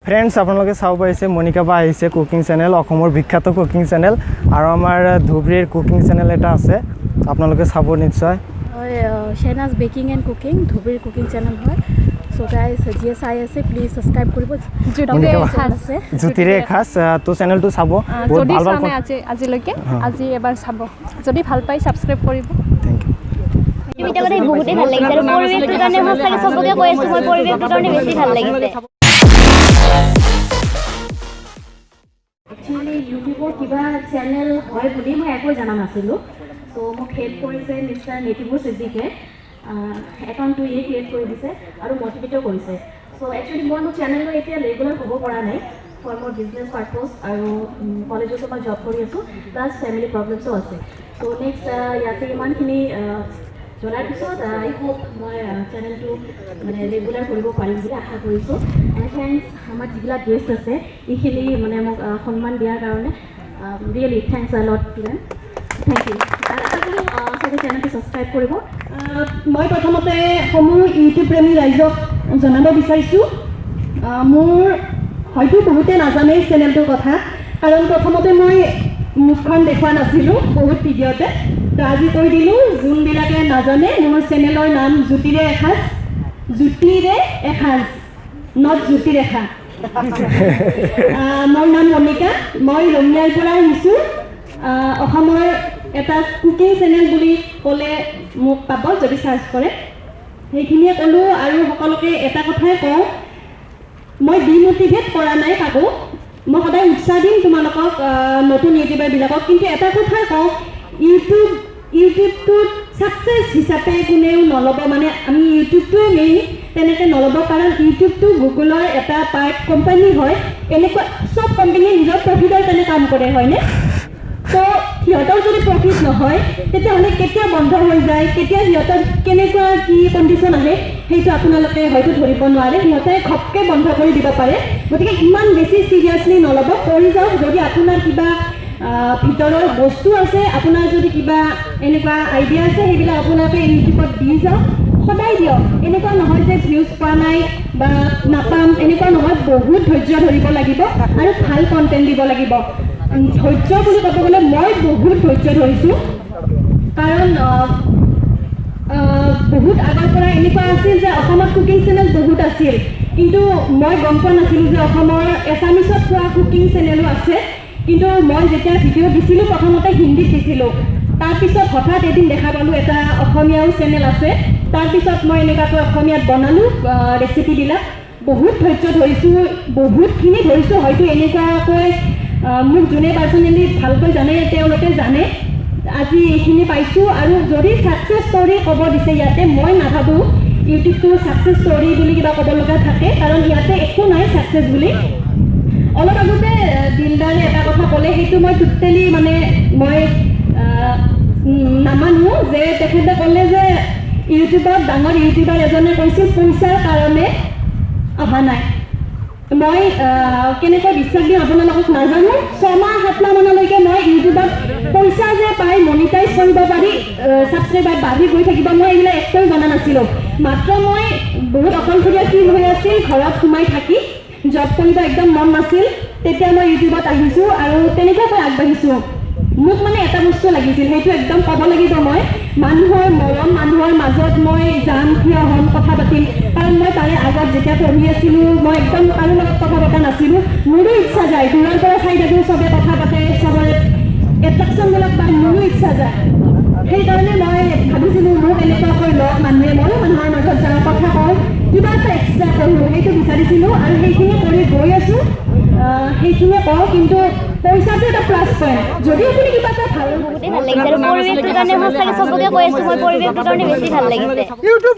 friends আপোনালোকে চাব পাৰিছে মনিকা বা আহিছে কুকিং চেনেল অসমৰ বিখ্যাত কুকিং চেনেল আৰু আমাৰ ধুবৰীৰ কুকিং চেনেল এটা আছে আপোনালোকে চাব নিশ্চয় Assamese Breaking and Cooking ধুবৰীৰ কুকিং চেনেল হয় সো গাইস যিয়ে চাই আছে প্লিজ সাবস্ক্ৰাইব কৰিব জুতিৰে খাস তো চেনেলটো চাব বহুত ভাল ভাল আজিলৈকে আজি এবাৰ চাব যদি ভাল পাই সাবস্ক্ৰাইব কৰিব থ্যাংক ইউ এটা কথা বহুতেই ভাল লাগিছে আৰু পৰিৱেশটোৰ কাৰণে সঁচাকৈ সবকে কৈ আছো মই পৰিৱেশটোৰ কাৰণে বেছি ভাল লাগিছে একচুয়ালি ইউটিউবৰ কিবা চেনেল হয় বুলি মই একো জানা নাছিলো তো মোক হেল্প কৰিছে মিষ্টাৰ নেটিভো সিদ্দিকে একাউণ্টটো ক্ৰিয়েট কৰি দিছে আৰু মোটিভেটো কৰিছে সো একচুয়ালি মই মোৰ চেনেলটো এতিয়া ৰেগুলাৰ হ'ব পৰা নাই ফৰ মোৰ বিজনেছ পাৰ্পজ আৰু কলেজতো মই জব কৰি আছোঁ প্লাছ ফেমিলি প্ৰব্লেমছো আছে সো নেক্সট ইয়াতে ইমানখিনি জনাৰ পিছত আই হোপ মই চেনেলটো মানে ৰেগুলাৰ কৰিব পাৰিম বুলি আশা কৰিছোঁ এণ্ড থেংকছ আমাৰ যিবিলাক গেষ্ট আছে এইখিনি মানে মোক সন্মান দিয়াৰ কাৰণে really thanks a lot to them thank you আৰু আশা কৰোঁ সবে চেনেলটো ছাবস্ক্ৰাইব কৰিব মই প্ৰথমতে সমূহ ইউটিউব প্ৰেমী ৰাইজক জনাব বিচাৰিছোঁ মোৰ হয়তো বহুতে নাজানে চেনেলটোৰ কথা কাৰণ প্ৰথমতে মই মুখখন দেখুওৱা নাছিলোঁ বহুত ভিডিঅ'তে তো আজি কৈ দিলোঁ যোনবিলাকে নাজানে মোৰ চেনেলৰ নাম জ্যোতিৰে এখাজ নট জ্যোতিৰেখা মোৰ নাম মনিকা মই ৰঙিয়াৰ পৰা আহিছোঁ অসমৰ এটা কুকিং চেনেল বুলি ক'লে মোক পাব যদি চাৰ্চ কৰে সেইখিনিয়ে ক'লোঁ আৰু সকলোকে এটা কথাই কওঁ মই ডিমোটিভেট কৰা নাই কাকো মই সদায় উৎসাহ দিম তোমালোকক নতুন ইউটিউবাৰবিলাকক কিন্তু এটা কথা কওঁ ইউটিউবটোত ছাকচেছ হিচাপে কোনেও নল'ব মানে আমি ইউটিউবটোৱে মেইন তেনেকৈ নল'ব কাৰণ ইউটিউবটো গুগলৰ এটা পাৰ্ট কোম্পানী হয় এনেকুৱা চব কোম্পানীয়ে নিজৰ প্ৰফিটৰ কাৰণে কাম কৰে হয়নে তো সিহঁতৰ যদি প্ৰফিট নহয় তেতিয়াহ'লে কেতিয়া বন্ধ হৈ যায় কেতিয়া সিহঁতৰ কেনেকুৱা কি কণ্ডিশ্যন আহে সেইটো আপোনালোকে হয়তো ধৰিব নোৱাৰে সিহঁতে ঘপকৈ বন্ধ কৰি দিব পাৰে গতিকে ইমান বেছি চিৰিয়াছলি নল'ব কৰি যাওক যদি আপোনাৰ কিবা ভিতৰৰ বস্তু আছে আপোনাৰ যদি কিবা এনেকুৱা আইডিয়া আছে সেইবিলাক আপোনালোকে ইউটিউবত দি যাওক সদায় দিয়ক এনেকুৱা নহয় যে ভিউজ পোৱা নাই বা নাপাম এনেকুৱা নহয় বহুত ধৈৰ্য ধৰিব লাগিব আৰু ভাল কণ্টেণ্ট দিব লাগিব ধৈৰ্য বুলি ক'ব গ'লে মই বহুত ধৈৰ্য ধৰিছোঁ কাৰণ বহুত আগৰ পৰা এনেকুৱা আছিল যে অসমত কুকিং চেনেল বহুত আছিল কিন্তু মই গম পোৱা নাছিলোঁ যে অসমৰ এছামিছত পোৱা কুকিং চেনেলো আছে কিন্তু মই যেতিয়া ভিডিঅ' দিছিলোঁ প্ৰথমতে হিন্দীত দিছিলোঁ তাৰপিছত হঠাৎ এদিন দেখা পালোঁ এটা অসমীয়াও চেনেল আছে তাৰপিছত মই এনেকুৱাকৈ অসমীয়াত বনালোঁ ৰেচিপিবিলাক বহুত ধৈৰ্য ধৰিছোঁ বহুতখিনি ধৰিছোঁ হয়তো এনেকুৱাকৈ মোক যোনে পাৰ্চনেলি ভালকৈ জানে তেওঁলোকে জানে আজি এইখিনি পাইছোঁ আৰু যদি ছাকচেছ ষ্টৰী ক'ব দিছে ইয়াতে মই নাভাবোঁ ইউটিউবটো ছাকচেছ ষ্টৰী বুলি কিবা ক'ব লগা থাকে কাৰণ ইয়াতে একো নাই ছাকচেছ বুলি অলপ আগতে দিলদাৰে এটা কথা ক'লে সেইটো মই টোটেলি মানে মই নামানো যে তেখেতে ক'লে যে ইউটিউবত ডাঙৰ ইউটিউবাৰ এজনে কৈছিল পইচাৰ কাৰণে অহা নাই মই কেনেকৈ বিশ্বাস দিওঁ আপোনালোকক নাজানো 6 মাহ 7 মাহ মানলৈকে মই ইউটিউবত পইচা যে পাই মনিটাইজ কৰিব পাৰি ছাবস্ক্ৰাইবাৰ বাঢ়ি গৈ থাকিব মই এইবিলাক একোৱে জনা নাছিলোঁ মাত্ৰ মই বহুত অকলশৰীয়া ফিল হৈ আছিল ঘৰত সোমাই থাকি জব কৰিব একদম মন নাছিল তেতিয়া মই ইউটিউবত আহিছোঁ আৰু তেনেকুৱাকৈ আগবাঢ়িছোঁ মোক মানে এটা বস্তু লাগিছিল সেইটো একদম ক'ব লাগিব মই মানুহৰ মৰম মানুহৰ মাজত মই যাম থিয় হ'ম কথা পাতিম কাৰণ মই তাৰে আগত যেতিয়া পঢ়ি আছিলোঁ মই একদম কাৰো লগত কথা পতা নাছিলোঁ মোৰো ইচ্ছা যায় দূৰৰ পৰা চাই থাকোঁ চবে কথা পাতে চবৰে এট্ৰেকশ্যনবিলাক পাই মোৰো ইচ্ছা যায় সেইকাৰণে মই ভাবিছিলোঁ মোক এনেকুৱাকৈ লগ মানুহে ময়ো মানুহৰ মাজত যাওঁ কথা কওঁ কিবা এটা এক্সট্ৰা কৰোঁ সেইটো বিচাৰিছিলোঁ আৰু সেইখিনি কৰি গৈ আছোঁ সেইখিনিয়ে কওঁ কিন্তু পইচাটো এটা প্লাছ পইণ্ট যদি আপুনি কিবা এটা ভাল বহুতেই ভাল লাগিছে আৰু পৰিৱেশটোৰ কাৰণে সঁচাকৈ সবকে কৈ আছোঁ মই পৰিৱেশটোৰ কাৰণে বেছি ভাল লাগিছে ইউটিউব